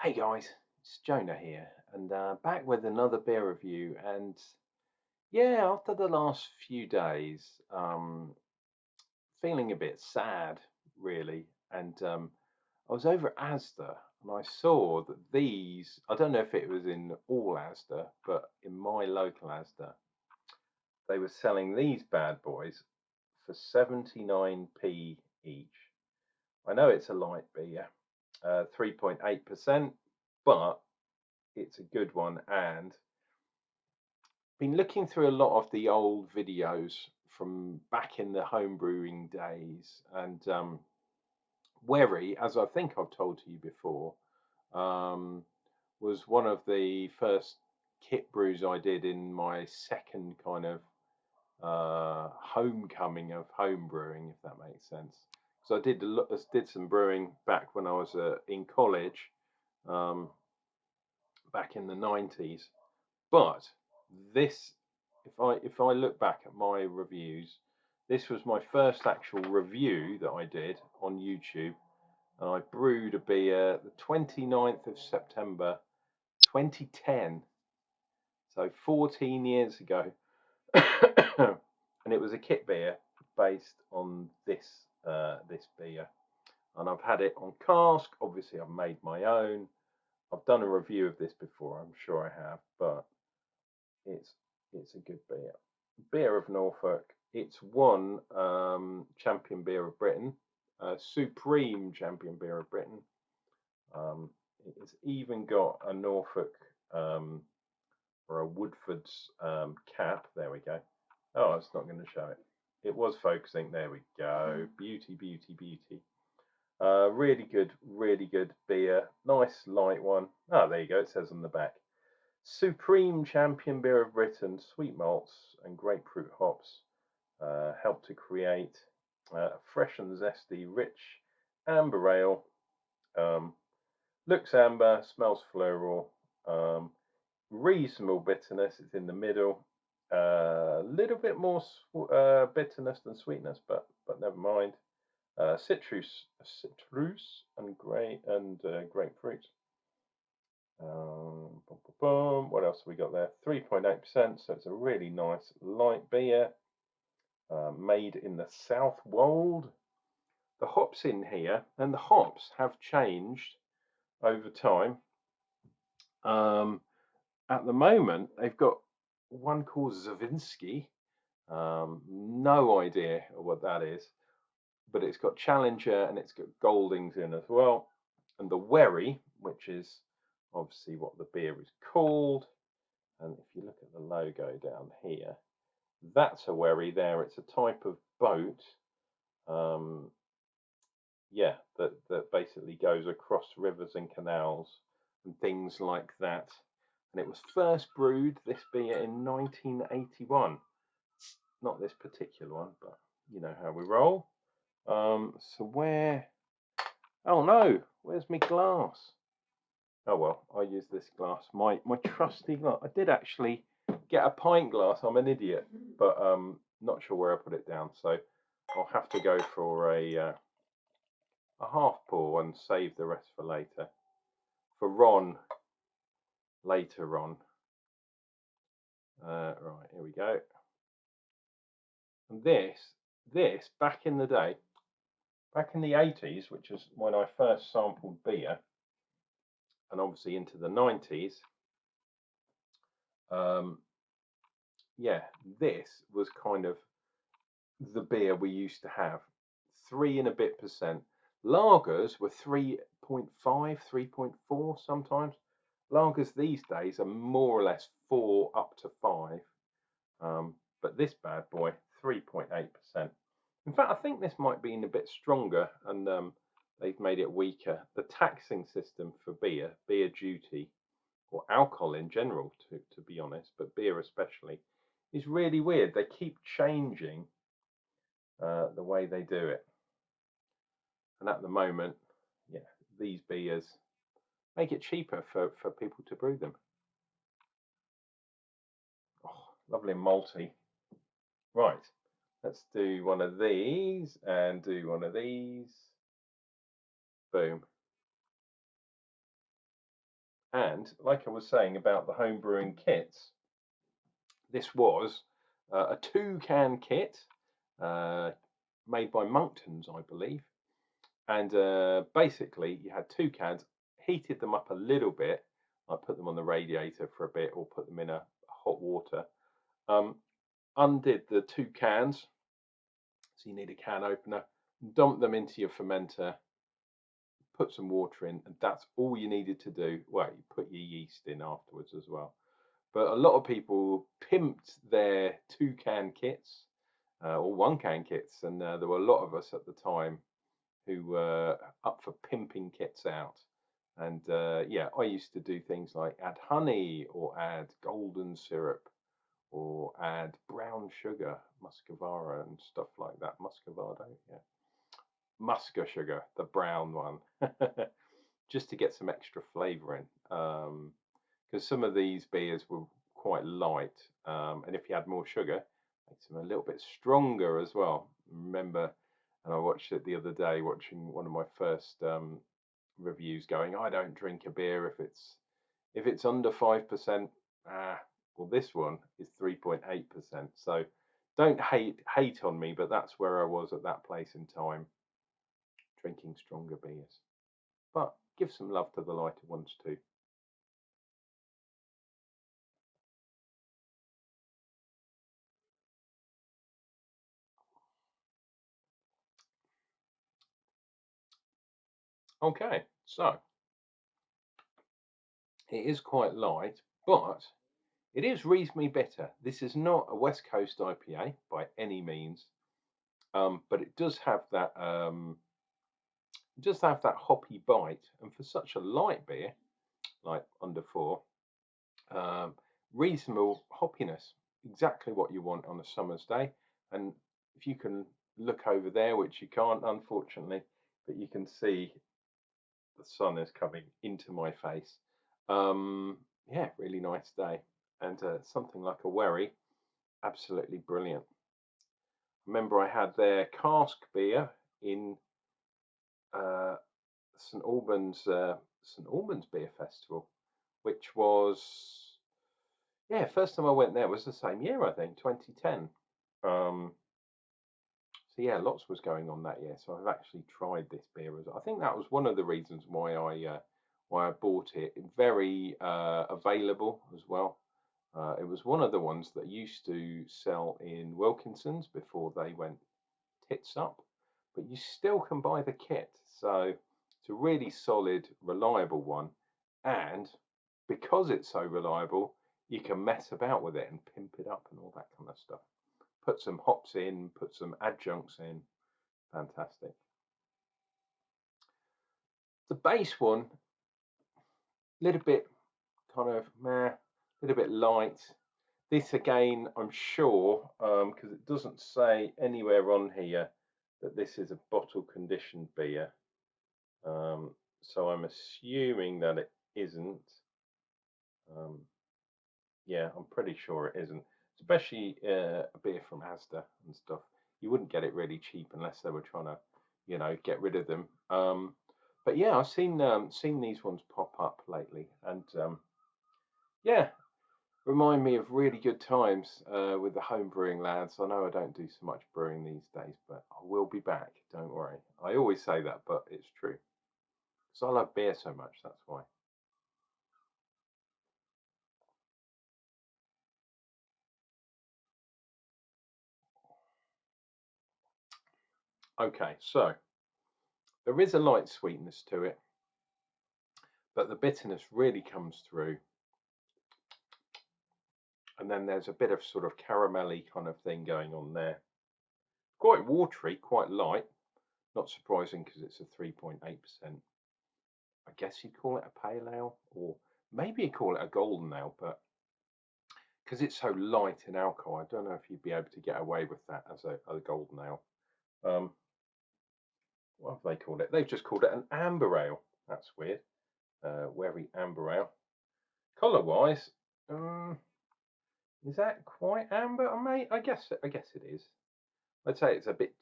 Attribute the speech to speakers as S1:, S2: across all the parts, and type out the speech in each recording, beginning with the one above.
S1: Hey guys, it's Jonah here, and back with another beer review. And yeah, after the last few days, feeling a bit sad, really. And I was over at Asda, and I saw that these, I don't know if it was in all Asda, but in my local Asda, they were selling these bad boys for 79p each. I know it's a light beer, 3.8%, but it's a good one. And been looking through a lot of the old videos from back in the home brewing days, and Wherry, as I think I've told you before, um, was one of the first kit brews I did in my second kind of homecoming of home brewing, if that makes sense. So did some brewing back when I was in college, um, back in the 90s. But this, if I look back at my reviews, this was my first actual review that I did on YouTube, and I brewed a beer the 29th of September 2010, so 14 years ago. And it was a kit beer based on this beer, and I've had it on cask. Obviously I've made my own. I've done a review of this before, I'm sure I have, but it's it's a good beer. Beer of Norfolk. It's won Champion Beer of Britain, Supreme Champion Beer of Britain. It's even got a Norfolk or a Woodforde's cap. There we go. Oh, it's not going to show it. It was focusing. There we go. Beauty, beauty, beauty. Really good beer. Nice light one. Oh, there you go. It says on the back. Supreme Champion Beer of Britain, sweet malts and grapefruit hops help to create fresh and zesty, rich amber ale. Looks amber, smells floral, reasonable bitterness. It's in the middle. A little bit more bitterness than sweetness, but never mind. Citrus and grapefruit. What else have we got there? 3.8%, so it's a really nice light beer, made in the South Wold. The hops in here, and the hops have changed over time. At the moment, they've got one called Zavinsky. No idea what that is, but it's got Challenger and it's got Goldings in as well. And the Wherry, which is obviously what the beer is called. And if you look at the logo down here, that's a wherry there. It's a type of boat, yeah, that basically goes across rivers and canals and things like that. And it was first brewed, this beer, in 1981. Not this particular one, but you know how we roll. So where? Oh no, where's my glass? Oh well, I use this glass, my trusty glass. I did actually get a pint glass. I'm an idiot, but not sure where I put it down. So I'll have to go for a half pour and save the rest for later. For Ron later on. Right, here we go. And this back in the day, back in the 80s, which is when I first sampled beer, and obviously into the 90s. Yeah, this was kind of the beer we used to have. 3 and a bit percent. Lagers were 3.5, 3.4 sometimes. Lagers these days are more or less 4 up to 5. But this bad boy, 3.8%. In fact, I think this might be a bit stronger, and they've made it weaker. The taxing system for beer duty, or alcohol in general, to be honest, but beer especially, is really weird. They keep changing the way they do it. And at the moment, yeah, these beers make it cheaper for people to brew them. Oh, lovely and malty. Right, let's do one of these and do one of these. Boom. And like I was saying about the home brewing kits, this was a 2-can kit made by Monktons, I believe. And basically, you had 2 cans, heated them up a little bit. I put them on the radiator for a bit, or put them in a hot water. Undid the 2 cans, so you need a can opener. Dump them into your fermenter. Put some water in, and that's all you needed to do. Well, you put your yeast in afterwards as well. But a lot of people pimped their 2-can kits or 1-can kits, and there were a lot of us at the time who were up for pimping kits out. And yeah, I used to do things like add honey or add golden syrup or add brown sugar, muscovado and stuff like that. Muscovado, yeah. Musca sugar, the brown one, just to get some extra flavour in. Because some of these beers were quite light, and if you add more sugar, it makes them a little bit stronger as well. Remember, and I watched it the other day, watching one of my first reviews, going, I don't drink a beer if it's under 5%. Well, this one is 3.8%. So don't hate on me, but that's where I was at that place in time, drinking stronger beers. But give some love to the lighter ones too. Okay, so it is quite light, but it is reasonably bitter. This is not a West Coast IPA by any means, but it does have that hoppy bite, and for such a light beer, like under 4, um, reasonable hoppiness, exactly what you want on a summer's day. And if you can look over there, which you can't unfortunately, but you can see the sun is coming into my face. Yeah, really nice day, and something like a Wherry, absolutely brilliant. Remember, I had their cask beer in uh, St Albans Beer Festival, which was, yeah, first time I went there was the same year, I think, 2010. So yeah, lots was going on that year. So I've actually tried this beer. I think that was one of the reasons why I bought it. Very available as well. It was one of the ones that used to sell in Wilkinson's before they went tits up, but you still can buy the kit. So it's a really solid, reliable one, and because it's so reliable, you can mess about with it and pimp it up and all that kind of stuff. Put some hops in, put some adjuncts in. Fantastic. The base one, a little bit kind of meh, a little bit light. This again, I'm sure, because it doesn't say anywhere on here that this is a bottle conditioned beer. So I'm assuming that it isn't. Yeah, I'm pretty sure it isn't. Especially a beer from Asda and stuff. You wouldn't get it really cheap unless they were trying to, get rid of them. But yeah, I've seen these ones pop up lately, and yeah, remind me of really good times with the home brewing lads. I know I don't do so much brewing these days, but I will be back. Don't worry. I always say that, but it's true. Because I love beer so much. That's why. Okay, so there is a light sweetness to it, but the bitterness really comes through. And then there's a bit of sort of caramelly kind of thing going on there. Quite watery, quite light. Not surprising because it's a 3.8%. I guess you'd call it a pale ale, or maybe you'd call it a golden ale, but because it's so light in alcohol, I don't know if you'd be able to get away with that as a golden ale. What have they called it? They've just called it an amber ale. That's weird. Wherry amber ale. Colour wise, is that quite amber? Mate, I guess it is. I'd say it's a bit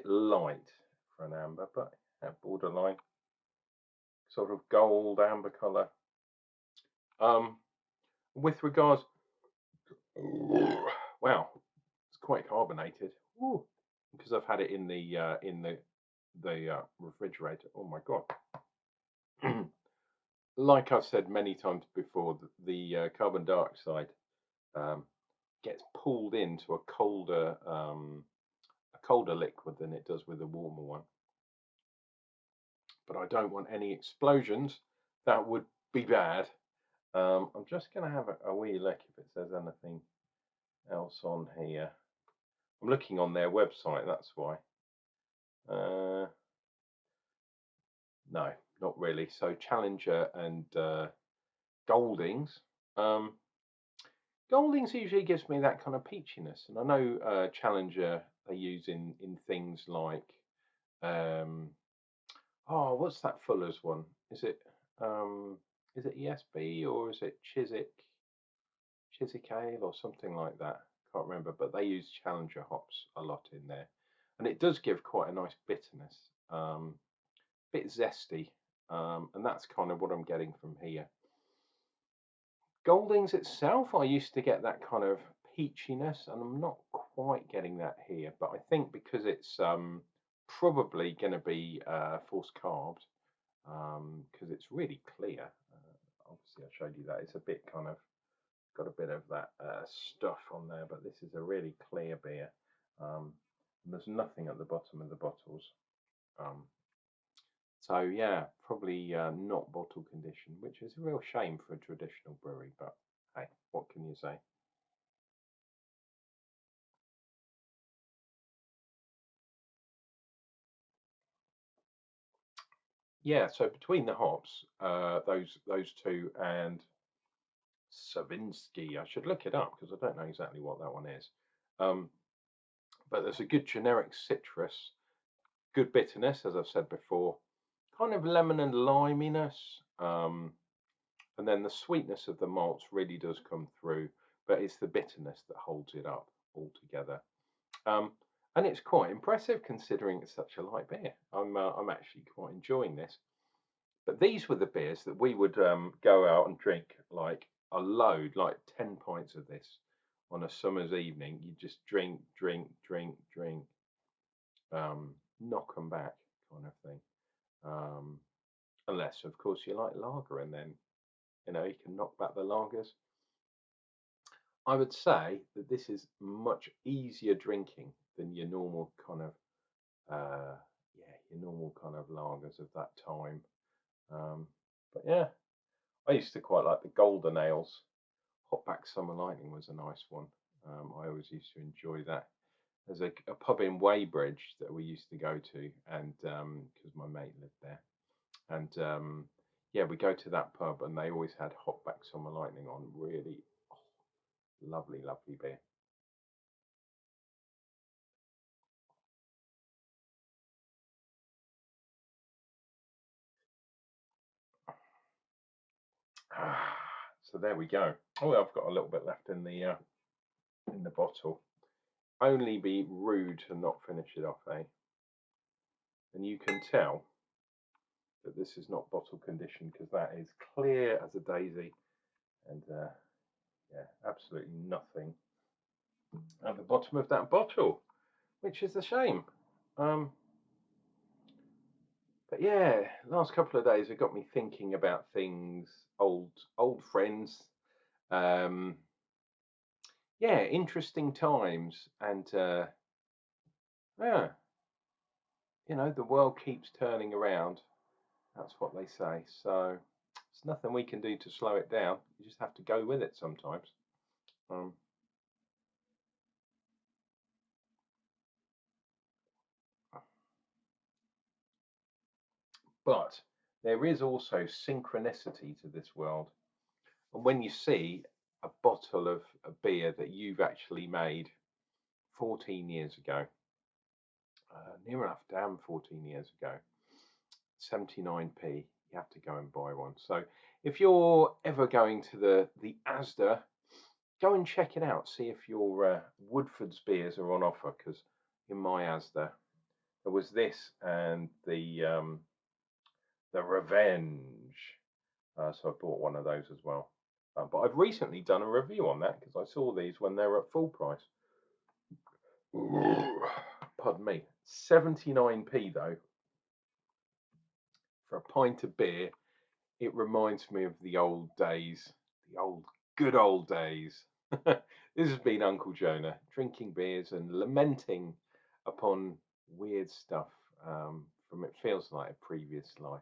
S1: light for an amber, but borderline sort of gold amber colour. With regards, wow, it's quite carbonated. Ooh, because I've had it in the refrigerator. Oh my god! Like I've said many times before, the carbon dioxide um, gets pulled into a colder liquid than it does with a warmer one. But I don't want any explosions. That would be bad. I'm just going to have a wee look if it says anything else on here. I'm looking on their website, that's why. No, not really. So Challenger and Goldings. Goldings usually gives me that kind of peachiness, and I know Challenger they use in things like oh, what's that Fuller's one? Is it ESB or is it Chiswick Ale or something like that? Can't remember, but they use Challenger hops a lot in there, and it does give quite a nice bitterness, bit zesty, and that's kind of what I'm getting from here. Goldings itself, I used to get that kind of peachiness, and I'm not quite getting that here. But I think because it's probably going to be forced carbed, because it's really clear. Obviously, I showed you that it's a bit kind of got a bit of that stuff on there, but this is a really clear beer. And there's nothing at the bottom of the bottles. So yeah, probably not bottle condition, which is a real shame for a traditional brewery. But hey, what can you say? Yeah, so between the hops, those two and Savinsky, I should look it up because I don't know exactly what that one is. Um, but there's a good generic citrus, good bitterness, as I've said before, kind of lemon and liminess, and then the sweetness of the malts really does come through, but it's the bitterness that holds it up altogether. Um, and it's quite impressive considering it's such a light beer. I'm actually quite enjoying this. But these were the beers that we would go out and drink like a load, like 10 pints of this on a summer's evening. You just drink, drink, drink, drink, knock them back kind of thing. Um, unless, of course, you like lager and then, you can knock back the lagers. I would say that this is much easier drinking than your normal kind of, your normal kind of lagers of that time. But yeah, I used to quite like the Golden Ales. Hotback Summer Lightning was a nice one. I always used to enjoy that. There's a pub in Weybridge that we used to go to, and because my mate lived there, and yeah, we go to that pub, and they always had Hotback Summer Lightning on. Really lovely, lovely beer. So there we go. Oh, I've got a little bit left in the bottle. Only be rude to not finish it off, eh? And you can tell that this is not bottle condition because that is clear as a daisy, and yeah, absolutely nothing at the bottom of that bottle, which is a shame. Um, but yeah, last couple of days have got me thinking about things, old friends, um, yeah, interesting times, and yeah, the world keeps turning around. That's what they say. So there's nothing we can do to slow it down. You just have to go with it sometimes. Um, but there is also synchronicity to this world. And when you see a bottle of a beer that you've actually made 14 years ago, near enough, damn 14 years ago, 79p, you have to go and buy one. So if you're ever going to the Asda, go and check it out. See if your Woodforde's beers are on offer. Because in my Asda, there was this and the Revenge. So I bought one of those as well. But I've recently done a review on that because I saw these when they were at full price. Pardon me. 79p though for a pint of beer. It reminds me of the old days, the good old days. This has been Unclejona, drinking beers and lamenting upon weird stuff from it feels like a previous life.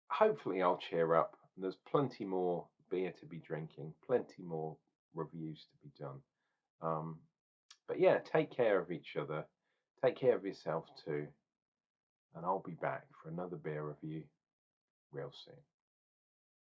S1: Hopefully I'll cheer up. There's plenty more beer to be drinking, plenty more reviews to be done. But yeah, take care of each other, take care of yourself too, and I'll be back for another beer review real soon.